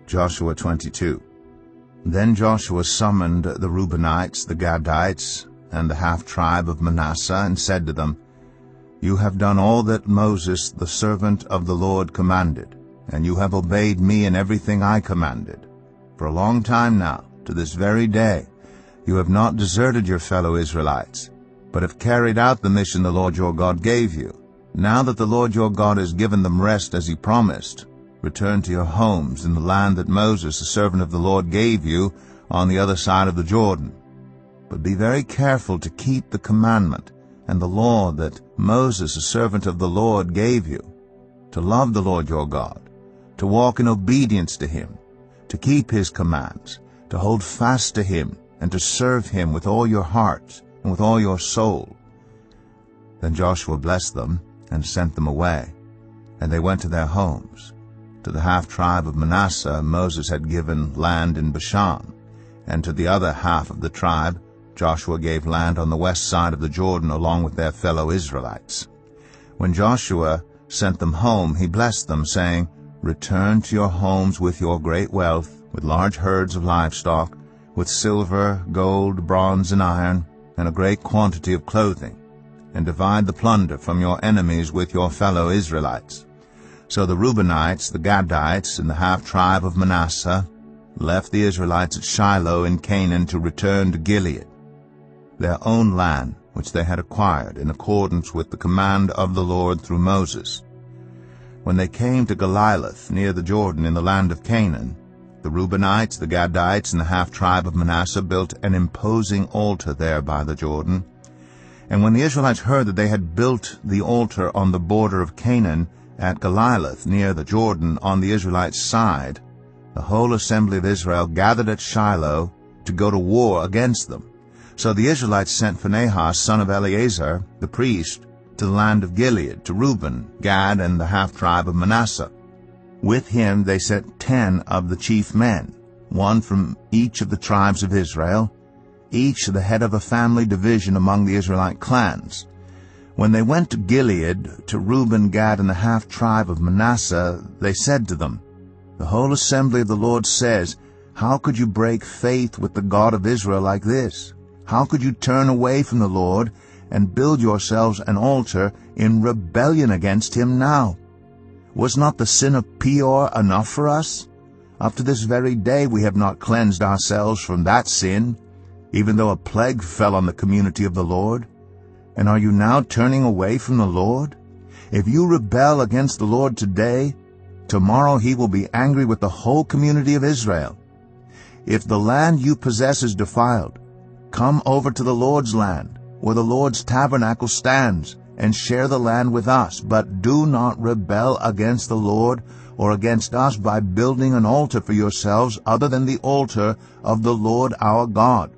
Joshua 22. Then Joshua summoned the Reubenites, the Gadites, and the half-tribe of Manasseh, and said to them, You have done all that Moses, the servant of the Lord, commanded, and you have obeyed me in everything I commanded. For a long time now, to this very day, you have not deserted your fellow Israelites, but have carried out the mission the Lord your God gave you. Now that the Lord your God has given them rest as he promised, return to your homes in the land that Moses, the servant of the Lord, gave you on the other side of the Jordan. But be very careful to keep the commandment and the law that Moses, the servant of the Lord, gave you, to love the Lord your God, to walk in obedience to him, to keep his commands, to hold fast to him, and to serve him with all your heart and with all your soul. Then Joshua blessed them and sent them away, and they went to their homes. To the half-tribe of Manasseh Moses had given land in Bashan, and to the other half of the tribe Joshua gave land on the west side of the Jordan along with their fellow Israelites. When Joshua sent them home, he blessed them, saying, Return to your homes with your great wealth, with large herds of livestock, with silver, gold, bronze, and iron, and a great quantity of clothing, and divide the plunder from your enemies with your fellow Israelites. So the Reubenites, the Gadites, and the half-tribe of Manasseh left the Israelites at Shiloh in Canaan to return to Gilead, their own land which they had acquired in accordance with the command of the Lord through Moses. When they came to Galiloth near the Jordan in the land of Canaan, the Reubenites, the Gadites, and the half-tribe of Manasseh built an imposing altar there by the Jordan. And when the Israelites heard that they had built the altar on the border of Canaan at Galiloth near the Jordan on the Israelites' side, the whole assembly of Israel gathered at Shiloh to go to war against them. So the Israelites sent Phinehas, son of Eleazar, the priest, to the land of Gilead, to Reuben, Gad, and the half-tribe of Manasseh. With him they sent 10 of the chief men, one from each of the tribes of Israel, each the head of a family division among the Israelite clans. When they went to Gilead, to Reuben, Gad, and the half-tribe of Manasseh, they said to them, The whole assembly of the Lord says, How could you break faith with the God of Israel like this? How could you turn away from the Lord and build yourselves an altar in rebellion against him now? Was not the sin of Peor enough for us? Up to this very day we have not cleansed ourselves from that sin, even though a plague fell on the community of the Lord. And are you now turning away from the Lord? If you rebel against the Lord today, tomorrow he will be angry with the whole community of Israel. If the land you possess is defiled, come over to the Lord's land, where the Lord's tabernacle stands, and share the land with us. But do not rebel against the Lord or against us by building an altar for yourselves other than the altar of the Lord our God.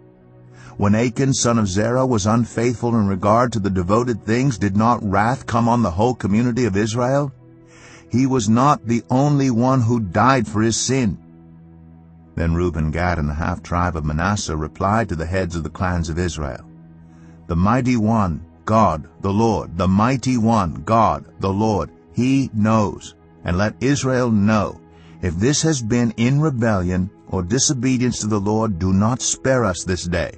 When Achan, son of Zerah, was unfaithful in regard to the devoted things, did not wrath come on the whole community of Israel? He was not the only one who died for his sin. Then Reuben, Gad, and the half-tribe of Manasseh replied to the heads of the clans of Israel, The mighty one, God, the Lord, the mighty one, God, the Lord, he knows. And let Israel know, if this has been in rebellion or disobedience to the Lord, do not spare us this day.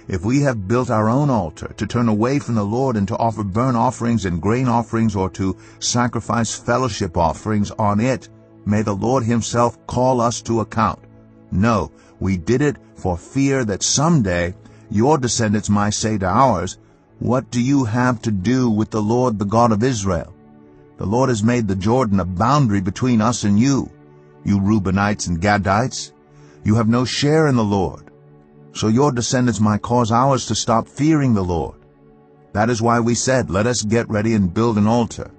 If we have built our own altar to turn away from the Lord and to offer burnt offerings and grain offerings or to sacrifice fellowship offerings on it, may the Lord himself call us to account. No, we did it for fear that someday your descendants might say to ours, What do you have to do with the Lord, the God of Israel? The Lord has made the Jordan a boundary between us and you Reubenites and Gadites. You have no share in the Lord. So your descendants might cause ours to stop fearing the Lord. That is why we said, Let us get ready and build an altar.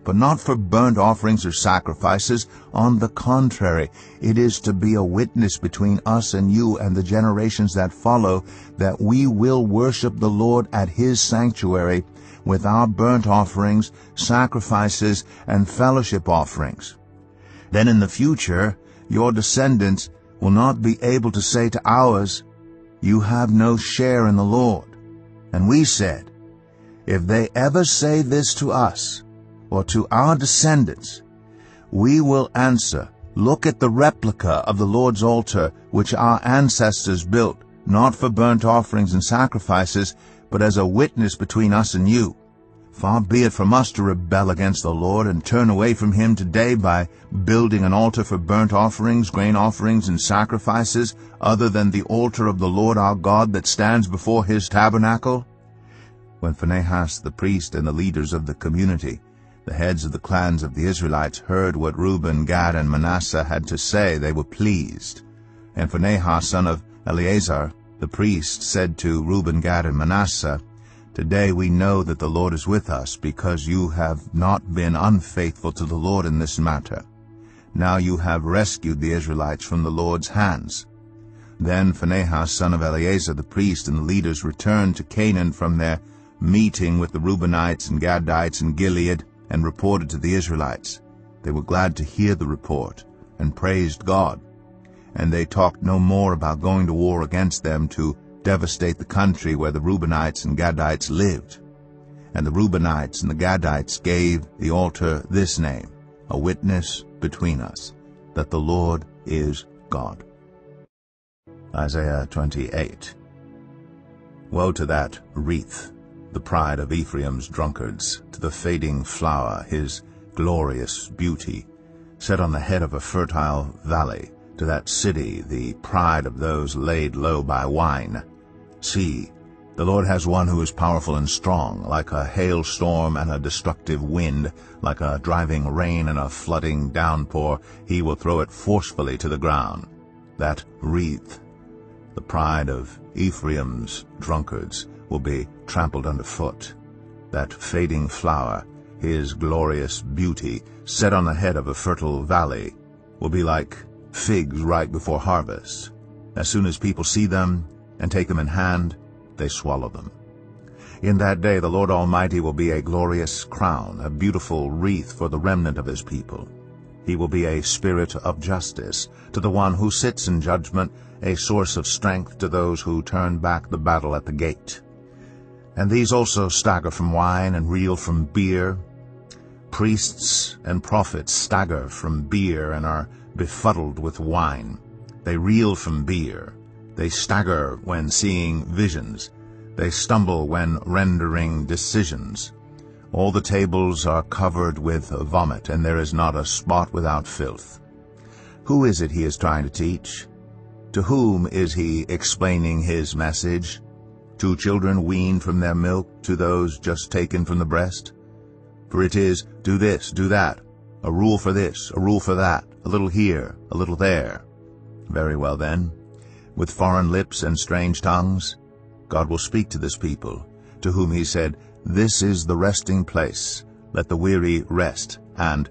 But not for burnt offerings or sacrifices. On the contrary, it is to be a witness between us and you and the generations that follow, that we will worship the Lord at his sanctuary with our burnt offerings, sacrifices, and fellowship offerings. Then in the future, your descendants will not be able to say to ours, You have no share in the Lord. And we said, If they ever say this to us, or to our descendants, we will answer, Look at the replica of the Lord's altar, which our ancestors built, not for burnt offerings and sacrifices, but as a witness between us and you. Far be it from us to rebel against the Lord and turn away from him today by building an altar for burnt offerings, grain offerings, and sacrifices, other than the altar of the Lord our God that stands before his tabernacle. When Phinehas the priest and the leaders of the community, the heads of the clans of the Israelites, heard what Reuben, Gad, and Manasseh had to say, they were pleased. And Phinehas, son of Eleazar, the priest, said to Reuben, Gad, and Manasseh, Today we know that the Lord is with us, because you have not been unfaithful to the Lord in this matter. Now you have rescued the Israelites from the Lord's hands. Then Phinehas, son of Eleazar, the priest, and the leaders returned to Canaan from their meeting with the Reubenites and Gadites and Gilead, and reported to the Israelites. They were glad to hear the report, and praised God. And they talked no more about going to war against them to devastate the country where the Reubenites and Gadites lived. And the Reubenites and the Gadites gave the altar this name, a witness between us, that the Lord is God. Isaiah 28. Woe to that wreath, the pride of Ephraim's drunkards, to the fading flower, his glorious beauty, set on the head of a fertile valley, to that city, the pride of those laid low by wine. See, the Lord has one who is powerful and strong, like a hailstorm and a destructive wind, like a driving rain and a flooding downpour. He will throw it forcefully to the ground. That wreath, the pride of Ephraim's drunkards, will be trampled underfoot. That fading flower, his glorious beauty, set on the head of a fertile valley, will be like figs right before harvest. As soon as people see them and take them in hand, they swallow them. In that day the Lord Almighty will be a glorious crown, a beautiful wreath for the remnant of his people. He will be a spirit of justice to the one who sits in judgment, a source of strength to those who turn back the battle at the gate. And these also stagger from wine and reel from beer. Priests and prophets stagger from beer and are befuddled with wine. They reel from beer. They stagger when seeing visions. They stumble when rendering decisions. All the tables are covered with vomit, and there is not a spot without filth. Who is it he is trying to teach? To whom is he explaining his message? To children weaned from their milk, to those just taken from the breast? For it is, do this, do that, a rule for this, a rule for that, a little here, a little there. Very well then, with foreign lips and strange tongues, God will speak to this people, to whom he said, This is the resting place, let the weary rest, and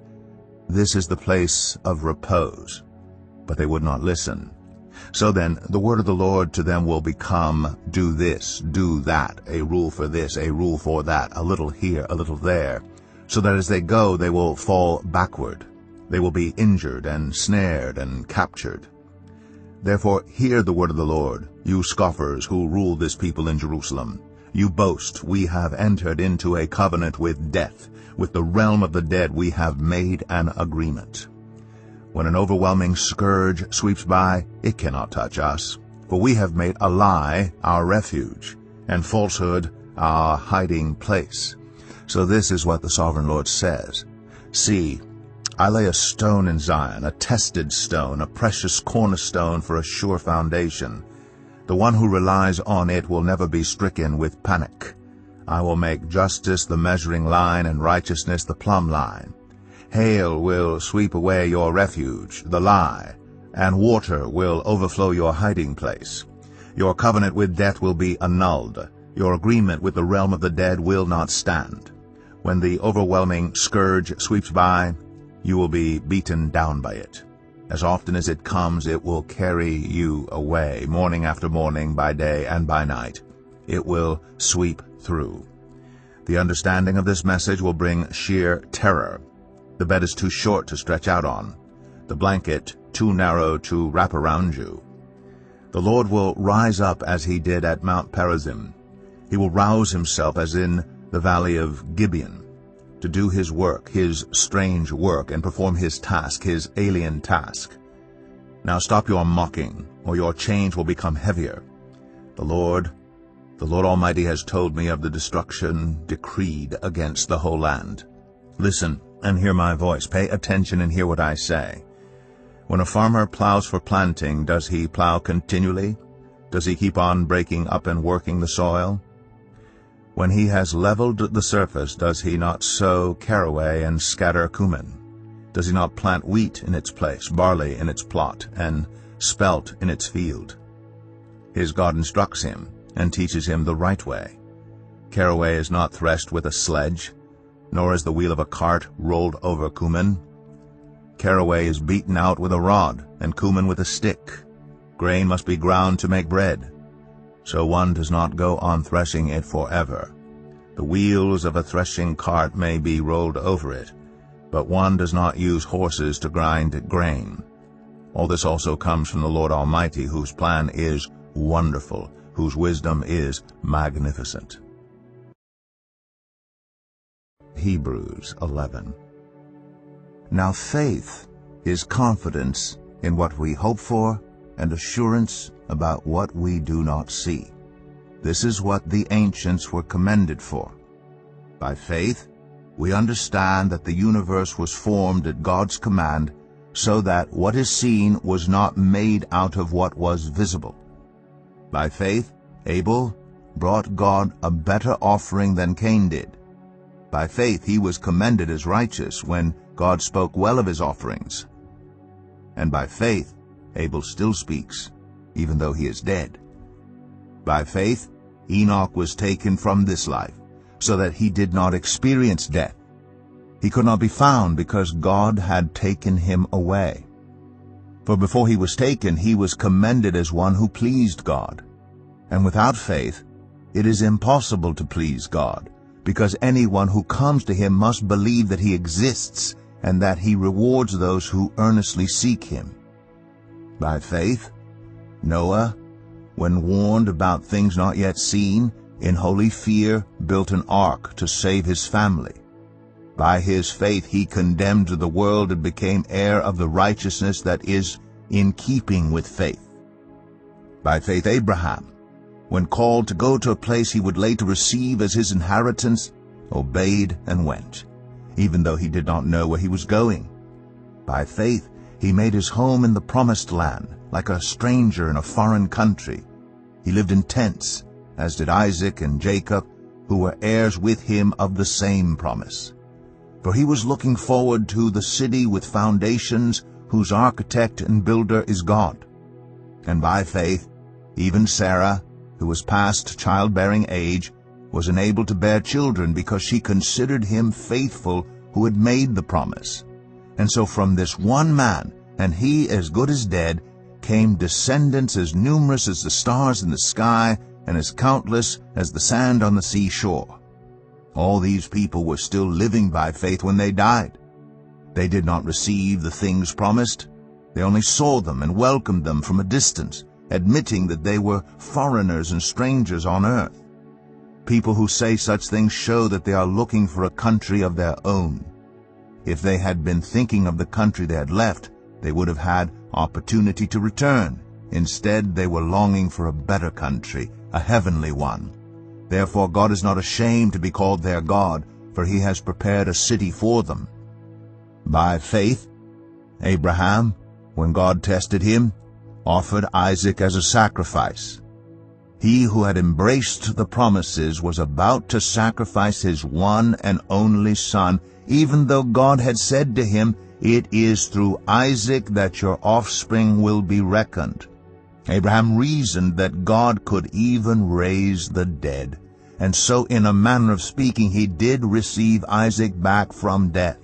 this is the place of repose. But they would not listen. So then, the word of the Lord to them will become, do this, do that, a rule for this, a rule for that, a little here, a little there, so that as they go they will fall backward. They will be injured and snared and captured. Therefore hear the word of the Lord, you scoffers who rule this people in Jerusalem. You boast, we have entered into a covenant with death. With the realm of the dead we have made an agreement. When an overwhelming scourge sweeps by, it cannot touch us, for we have made a lie our refuge, and falsehood our hiding place. So this is what the Sovereign Lord says. See, I lay a stone in Zion, a tested stone, a precious cornerstone for a sure foundation. The one who relies on it will never be stricken with panic. I will make justice the measuring line and righteousness the plumb line. Hail will sweep away your refuge, the lie, and water will overflow your hiding place. Your covenant with death will be annulled. Your agreement with the realm of the dead will not stand. When the overwhelming scourge sweeps by, you will be beaten down by it. As often as it comes, it will carry you away, morning after morning, by day and by night. It will sweep through. The understanding of this message will bring sheer terror. The bed is too short to stretch out on, the blanket too narrow to wrap around you. The Lord will rise up as he did at Mount Perazim. He will rouse himself as in the valley of Gibeon. to do his work, his strange work, and perform his task, his alien task. Now stop your mocking, or your chains will become heavier. The Lord Almighty has told me of the destruction decreed against the whole land. Listen and hear my voice. Pay attention and hear what I say. When a farmer plows for planting, does he plow continually? Does he keep on breaking up and working the soil? When he has leveled the surface, does he not sow caraway and scatter cumin? Does he not plant wheat in its place, barley in its plot, and spelt in its field? His God instructs him and teaches him the right way. Caraway is not threshed with a sledge, nor is the wheel of a cart rolled over cumin. Caraway is beaten out with a rod, and cumin with a stick. Grain must be ground to make bread. So one does not go on threshing it forever. The wheels of a threshing cart may be rolled over it, but one does not use horses to grind grain. All this also comes from the Lord Almighty, whose plan is wonderful, whose wisdom is magnificent. Hebrews 11. Now faith is confidence in what we hope for and assurance about what we do not see. This is what the ancients were commended for. By faith, we understand that the universe was formed at God's command, so that what is seen was not made out of what was visible. By faith, Abel brought God a better offering than Cain did. By faith he was commended as righteous when God spoke well of his offerings. And by faith Abel still speaks, even though he is dead. By faith Enoch was taken from this life, so that he did not experience death. He could not be found because God had taken him away. For before he was taken, he was commended as one who pleased God. And without faith, it is impossible to please God, because anyone who comes to him must believe that he exists and that he rewards those who earnestly seek him. By faith, Noah, when warned about things not yet seen, in holy fear built an ark to save his family. By his faith he condemned the world and became heir of the righteousness that is in keeping with faith. By faith Abraham, when called to go to a place he would later receive as his inheritance, obeyed and went, even though he did not know where he was going. By faith he made his home in the promised land, like a stranger in a foreign country. He lived in tents, as did Isaac and Jacob, who were heirs with him of the same promise. For he was looking forward to the city with foundations, whose architect and builder is God. And by faith, even Sarah, who was past childbearing age, was enabled to bear children because she considered him faithful who had made the promise. And so from this one man, and he as good as dead, came descendants as numerous as the stars in the sky and as countless as the sand on the seashore. All these people were still living by faith when they died. They did not receive the things promised. They only saw them and welcomed them from a distance, admitting that they were foreigners and strangers on earth. People who say such things show that they are looking for a country of their own. If they had been thinking of the country they had left, they would have had opportunity to return. Instead, they were longing for a better country, a heavenly one. Therefore God is not ashamed to be called their God, for he has prepared a city for them. By faith, Abraham, when God tested him, offered Isaac as a sacrifice. He who had embraced the promises was about to sacrifice his one and only son, even though God had said to him, "It is through Isaac that your offspring will be reckoned." Abraham reasoned that God could even raise the dead, and so in a manner of speaking he did receive Isaac back from death.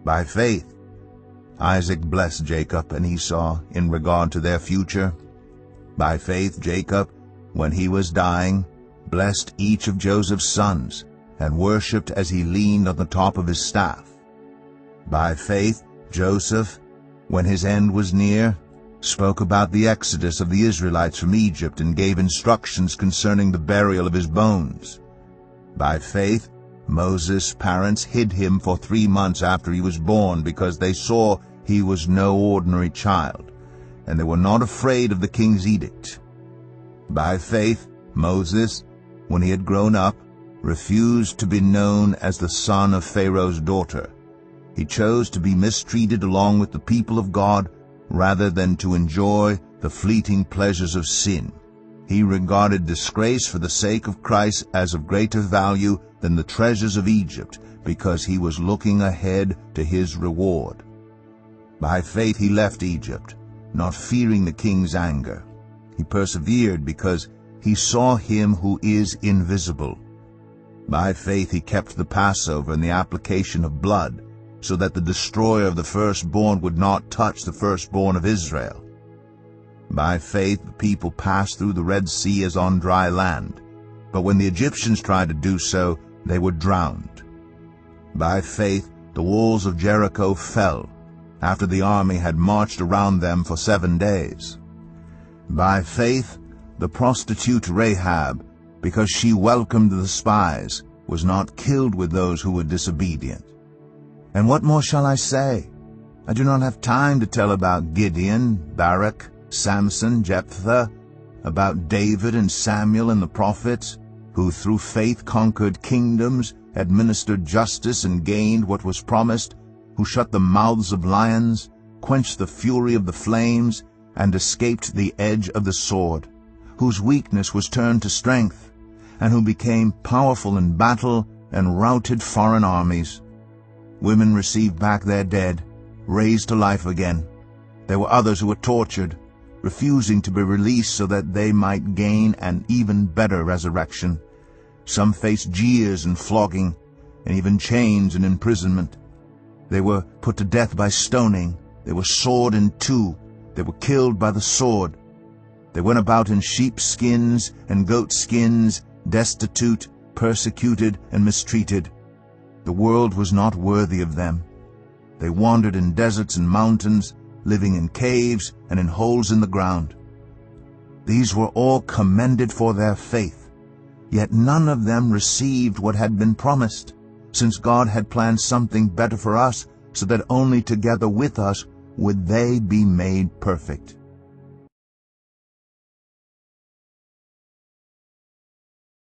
By faith, Isaac blessed Jacob and Esau in regard to their future. By faith Jacob, when he was dying, blessed each of Joseph's sons, and worshipped as he leaned on the top of his staff. By faith Joseph, when his end was near, spoke about the exodus of the Israelites from Egypt and gave instructions concerning the burial of his bones. By faith Moses' parents hid him for 3 months after he was born because they saw he was no ordinary child, and they were not afraid of the king's edict. By faith, Moses, when he had grown up, refused to be known as the son of Pharaoh's daughter. He chose to be mistreated along with the people of God rather than to enjoy the fleeting pleasures of sin. He regarded disgrace for the sake of Christ as of greater value than the treasures of Egypt, because he was looking ahead to his reward. By faith he left Egypt, not fearing the king's anger. He persevered because he saw him who is invisible. By faith he kept the Passover and the application of blood, so that the destroyer of the firstborn would not touch the firstborn of Israel. By faith the people passed through the Red Sea as on dry land, but when the Egyptians tried to do so, they were drowned. By faith the walls of Jericho fell, after the army had marched around them for 7 days. By faith the prostitute Rahab, because she welcomed the spies, was not killed with those who were disobedient. And what more shall I say? I do not have time to tell about Gideon, Barak, Samson, Jephthah, about David and Samuel and the prophets, who through faith conquered kingdoms, administered justice and gained what was promised, who shut the mouths of lions, quenched the fury of the flames, and escaped the edge of the sword, whose weakness was turned to strength, and who became powerful in battle and routed foreign armies. Women received back their dead, raised to life again. There were others who were tortured, refusing to be released so that they might gain an even better resurrection. Some faced jeers and flogging, and even chains and imprisonment. They were put to death by stoning. They were sawed in two. They were killed by the sword. They went about in sheepskins and goatskins, destitute, persecuted, and mistreated. The world was not worthy of them. They wandered in deserts and mountains, living in caves and in holes in the ground. These were all commended for their faith, yet none of them received what had been promised, since God had planned something better for us, so that only together with us would they be made perfect.